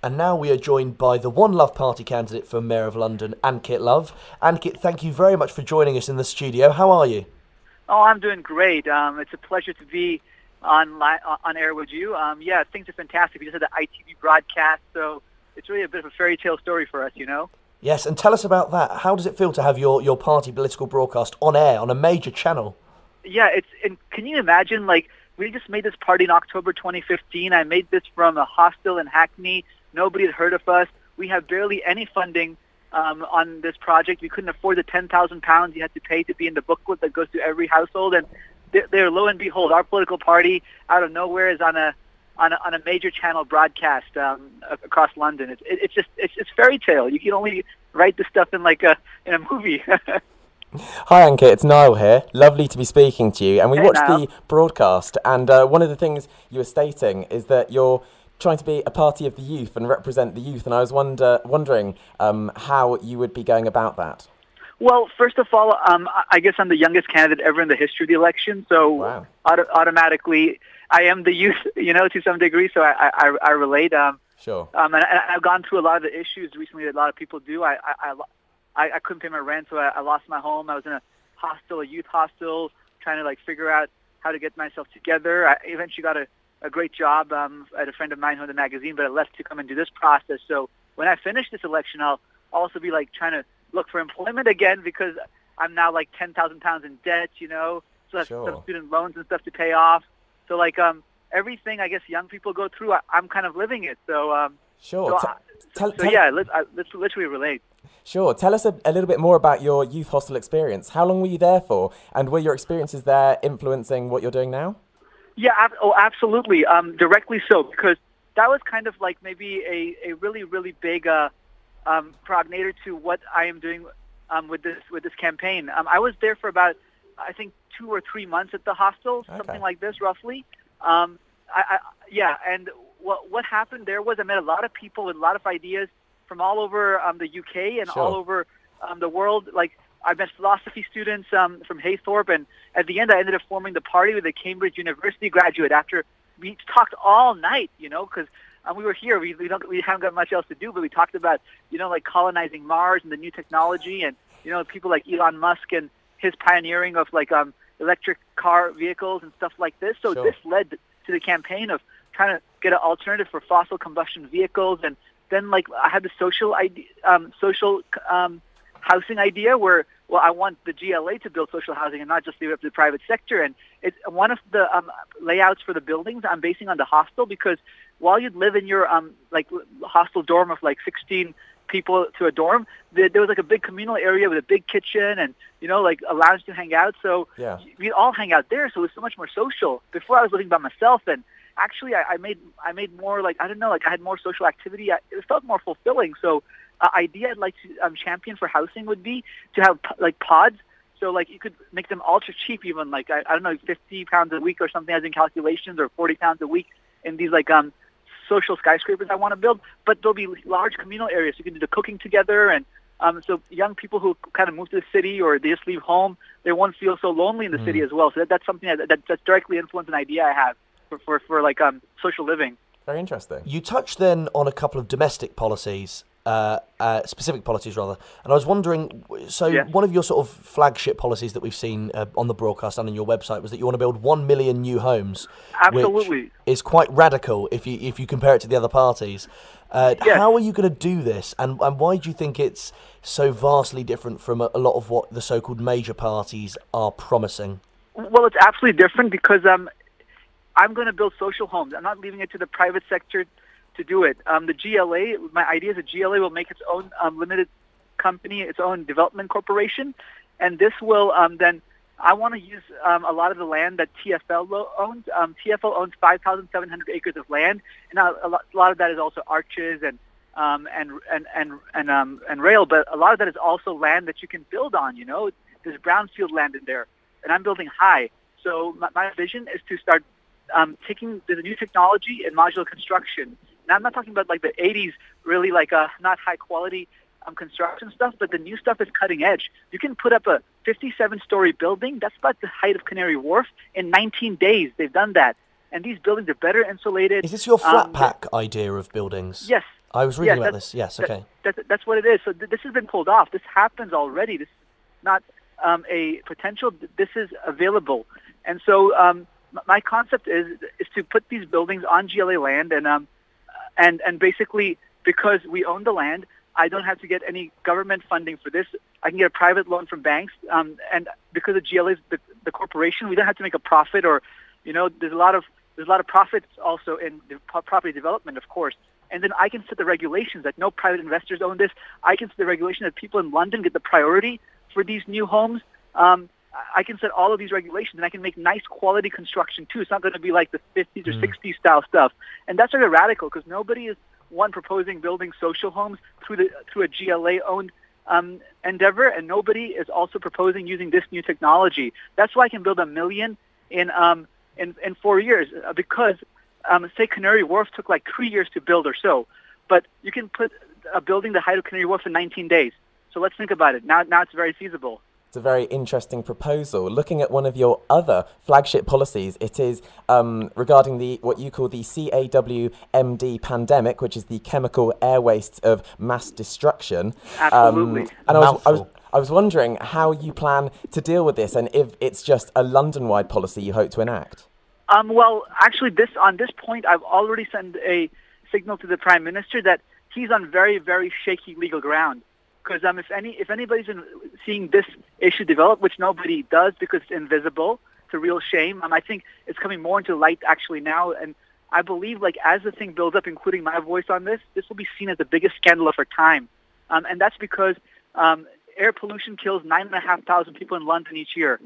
And now we are joined by the One Love Party candidate for Mayor of London, Ankit Love. Ankit, thank you very much for joining us in the studio. How are you? Oh, I'm doing great. It's a pleasure to be on air with you. Yeah, things are fantastic. We just had the ITV broadcast, so it's really a bit of a fairy tale story for us, you know? Yes, and tell us about that. How does it feel to have your party political broadcast on air on a major channel? Yeah, can you imagine, like, we just made this party in October 2015. I made this from a hostel in Hackney. Nobody had heard of us. We have barely any funding on this project. We couldn't afford the £10,000 you had to pay to be in the booklet that goes to every household. And there, lo and behold, our political party out of nowhere is on a major channel broadcast across London. It's fairy tale. You can only write this stuff in a movie. Hi Ankit, it's Niall here. Lovely to be speaking to you. And we Hey, watched Niall. the broadcast, and one of the things you were stating is that you're trying to be a party of the youth and represent the youth. And I was wondering how you would be going about that. Well, first of all, I guess I'm the youngest candidate ever in the history of the election, so Wow. automatically I am the youth, to some degree. So I relate. Sure. And I've gone through a lot of the issues recently that a lot of people do. I couldn't pay my rent, so I lost my home. I was in a youth hostel, trying to figure out how to get myself together. I eventually got a great job at a friend of mine who had a magazine, but I left to come and do this process. So when I finish this election, I'll also be trying to look for employment again, because I'm now £10,000 in debt, so I have Sure. some student loans and stuff to pay off. So everything I guess young people go through, I'm kind of living it. So Sure. yeah, let's literally relate. Sure. Tell us a little bit more about your youth hostel experience. How long were you there for? And were your experiences there influencing what you're doing now? Yeah, absolutely. Directly so, because that was kind of maybe a really, really big prognator to what I am doing with this campaign. I was there for about, I think, 2 or 3 months at the hostel, something like this, roughly. And what happened there was I met a lot of people with a lot of ideas from all over the UK and Sure. all over the world. I met philosophy students from Haythorpe, and at the end I ended up forming the party with a Cambridge University graduate after we talked all night, because we were here. We haven't got much else to do, but we talked about, colonizing Mars and the new technology, and, people like Elon Musk and his pioneering of electric car vehicles and stuff like this. So Sure. this led to the campaign of trying to get an alternative for fossil combustion vehicles. And then I had the social housing idea where, I want the GLA to build social housing and not just leave it up to the private sector. And it's one of the layouts for the buildings I'm basing on the hostel, because while you'd live in your hostel dorm of 16 people to a dorm, there was a big communal area with a big kitchen and a lounge to hang out. So Yeah. we'd all hang out there. So it was so much more social. Before I was living by myself, and actually I made more I had more social activity. It felt more fulfilling. So idea I'd like to champion for housing would be to have pods. So you could make them ultra cheap, even I don't know, £50 a week or something as in calculations, or £40 a week in these social skyscrapers I want to build. But there'll be large communal areas. You can do the cooking together, and so young people who kind of move to the city or they just leave home, they won't feel so lonely in the city as well. So that's something that's directly influenced an idea I have for social living. Very interesting. You touched then on a couple of domestic policies, specific policies rather, and I was wondering, so Yeah. one of your sort of flagship policies that we've seen on the broadcast and on your website was that you want to build 1 million new homes, Absolutely. which is quite radical if you compare it to the other parties. Yes. How are you going to do this, and why do you think it's so vastly different from a lot of what the so-called major parties are promising? Well, it's absolutely different because I'm going to build social homes. I'm not leaving it to the private sector to do it. The GLA, my idea is the GLA will make its own limited company, its own development corporation, and this will then, I want to use a lot of the land that TfL owns. TfL owns 5,700 acres of land, and a lot of that is also arches and rail, but a lot of that is also land that you can build on. There's brownfield land in there, and I'm building high. So my vision is to start taking the new technology in modular construction. Now, I'm not talking about the 80s, really not high quality construction stuff, but the new stuff is cutting edge. You can put up a 57-story building. That's about the height of Canary Wharf. In 19 days, they've done that. And these buildings are better insulated. Is this your flat pack idea of buildings? Yes. I was reading Yes, about this. Yes, okay. That's what it is. So this has been pulled off. This happens already. This is not a potential. This is available. And so my concept is to put these buildings on GLA land, and basically, because we own the land, I don't have to get any government funding for this. I can get a private loan from banks, and because of GLA, the corporation, we don't have to make a profit, or there's a lot of profits also in the property development, of course. And then I can set the regulations that no private investors own this. I can set the regulation that people in London get the priority for these new homes. I can set all of these regulations, and I can make nice quality construction too. It's not going to be like the 50s or 60s style stuff. And that's sort of radical, because nobody is proposing building social homes through a GLA-owned endeavor, and nobody is also proposing using this new technology. That's why I can build 1 million in 4 years, because say Canary Wharf took like 3 years to build or so, but you can put a building the height of Canary Wharf in 19 days. So let's think about it. Now it's very feasible. It's a very interesting proposal. Looking at one of your other flagship policies, it is regarding what you call the CAWMD pandemic, which is the chemical air wastes of mass destruction. Absolutely. And I was wondering how you plan to deal with this, and if it's just a London-wide policy you hope to enact. Well, actually, on this point, I've already sent a signal to the Prime Minister that he's on very, very shaky legal ground. Because if anybody's been seeing this issue develop, which nobody does because it's invisible, it's a real shame. I think it's coming more into light actually now, and I believe as the thing builds up, including my voice on this will be seen as the biggest scandal of our time, and that's because air pollution kills 9,500 people in London each year.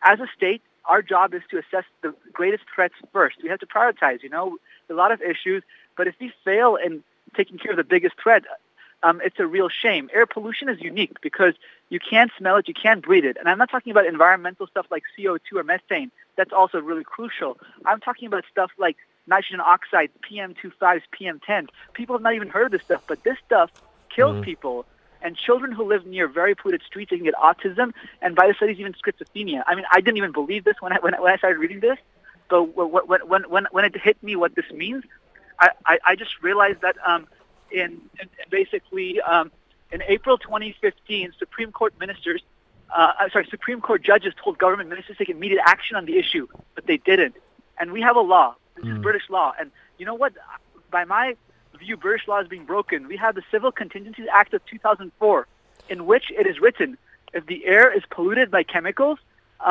As a state, our job is to assess the greatest threats first. We have to prioritize. A lot of issues, but if we fail in taking care of the biggest threat, it's a real shame. Air pollution is unique because you can't smell it, you can't breathe it. And I'm not talking about environmental stuff like CO2 or methane. That's also really crucial. I'm talking about stuff like nitrogen oxide, PM2.5s, PM10s. People have not even heard of this stuff, but this stuff kills people. And children who live near very polluted streets, they can get autism, and by the studies, even schizophrenia. I mean, I didn't even believe this when I started reading this, but when it hit me what this means, I just realized that in April 2015, Supreme Court judges told government ministers to take immediate action on the issue, but they didn't. And we have a law. This is British law. And you know what? By my view, British law is being broken. We have the Civil Contingencies Act of 2004, in which it is written, if the air is polluted by chemicals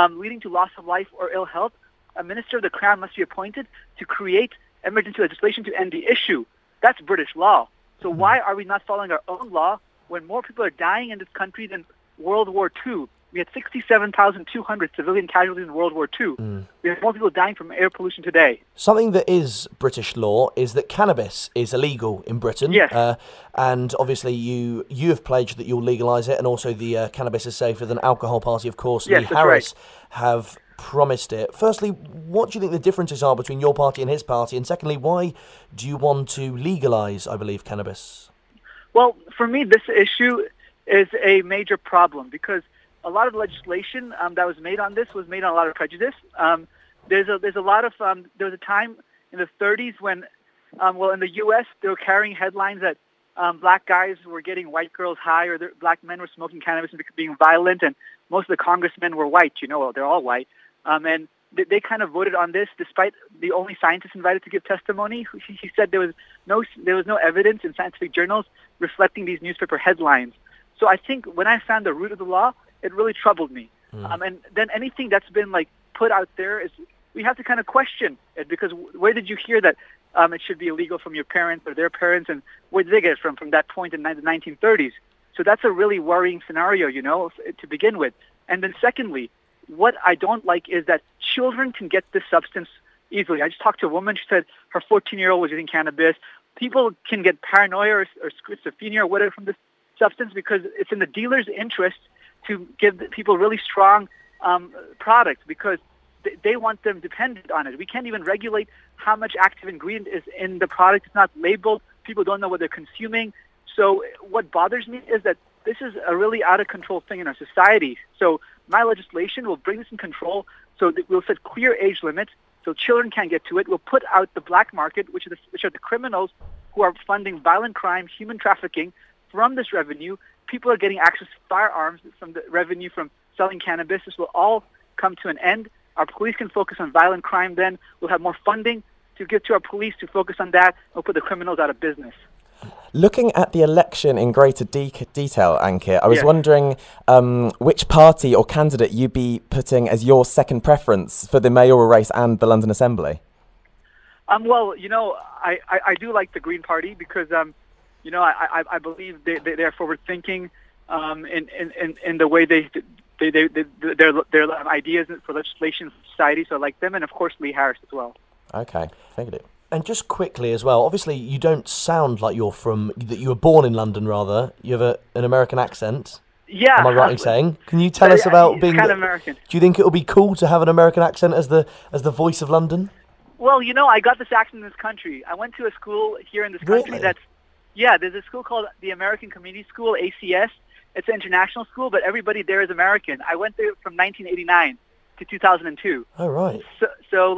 leading to loss of life or ill health, a minister of the Crown must be appointed to create emergency legislation to end the issue. That's British law. So why are we not following our own law when more people are dying in this country than World War II? We had 67,200 civilian casualties in World War II. We have more people dying from air pollution today. Something that is British law is that cannabis is illegal in Britain. Yes. And obviously you have pledged that you'll legalise it, and also the Cannabis is Safer Than Alcohol Party, of course, yes, Lee Harris, have promised it. Firstly, what do you think the differences are between your party and his party? And secondly, why do you want to legalise, I believe, cannabis? Well, for me, this issue is a major problem because a lot of the legislation that was made on this was made on a lot of prejudice. There's a lot of there was a time in the 30s when, in the U.S. they were carrying headlines that black guys were getting white girls high, or black men were smoking cannabis and being violent, and most of the congressmen were white. They're all white, and they kind of voted on this despite the only scientist invited to give testimony. He said there was no evidence in scientific journals reflecting these newspaper headlines. So I think when I found the root of the law, it really troubled me. And then anything that's been put out there is we have to kind of question it, because where did you hear that it should be illegal from your parents or their parents, and where did they get it from that point in the 1930s? So that's a really worrying scenario, to begin with. And then secondly, what I don't like is that children can get this substance easily. I just talked to a woman. She said her 14-year-old was using cannabis. People can get paranoia or schizophrenia or whatever from this substance because it's in the dealer's interest to give people really strong products because they want them dependent on it. We can't even regulate how much active ingredient is in the product. It's not labeled. People don't know what they're consuming. So what bothers me is that this is a really out-of-control thing in our society. So my legislation will bring this in control so that we'll set clear age limits so children can't get to it. We'll put out the black market, which are the criminals who are funding violent crime, human trafficking. From this revenue, people are getting access to firearms from the revenue from selling cannabis. This will all come to an end. Our police can focus on violent crime then. We'll have more funding to give to our police to focus on that. We'll put the criminals out of business. Looking at the election in greater detail, Ankit, I was wondering which party or candidate you'd be putting as your second preference for the mayoral race and the London Assembly. Well, I do like the Green Party because, I believe they're forward-thinking in the way their ideas for legislation for society. So I like them, and of course Lee Harris as well. Okay, thank you. And just quickly as well, obviously you don't sound like you were born in London, rather. You have an American accent. Yeah. Am I right in saying? Can you tell us about being kind of American? Do you think it will be cool to have an American accent as the voice of London? Well, I got this accent in this country. I went to a school here in this country there's a school called the American Community School, ACS. It's an international school, but everybody there is American. I went there from 1989 to 2002. Oh, right. So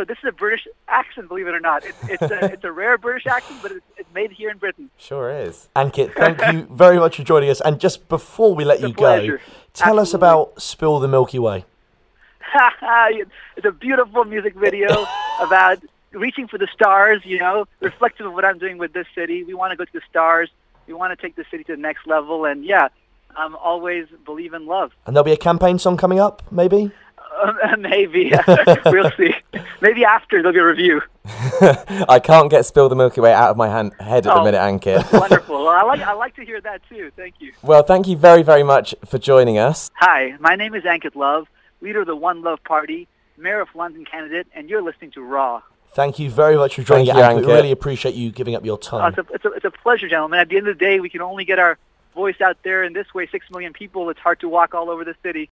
this is a British accent, believe it or not. It's a rare British accent, but it's made here in Britain. Sure is. Ankit, thank you very much for joining us. And just before we let you go, tell us about Spill the Milky Way. It's a beautiful music video about reaching for the stars, reflective of what I'm doing with this city. We want to go to the stars. We want to take the city to the next level. And always believe in love. And there'll be a campaign song coming up, maybe? Maybe. We'll see. Maybe after there'll be a review. I can't get Spill the Milky Way out of my head at the minute, Ankit. Wonderful. Well, I like to hear that too. Thank you. Well, thank you very, very much for joining us. Hi, my name is Ankit Love, leader of the One Love Party, Mayor of London candidate, and you're listening to Raw. Thank you very much for joining us, Ankit. We really appreciate you giving up your time. It's a pleasure, gentlemen. At the end of the day, we can only get our voice out there in this way. 6 million people. It's hard to walk all over the city.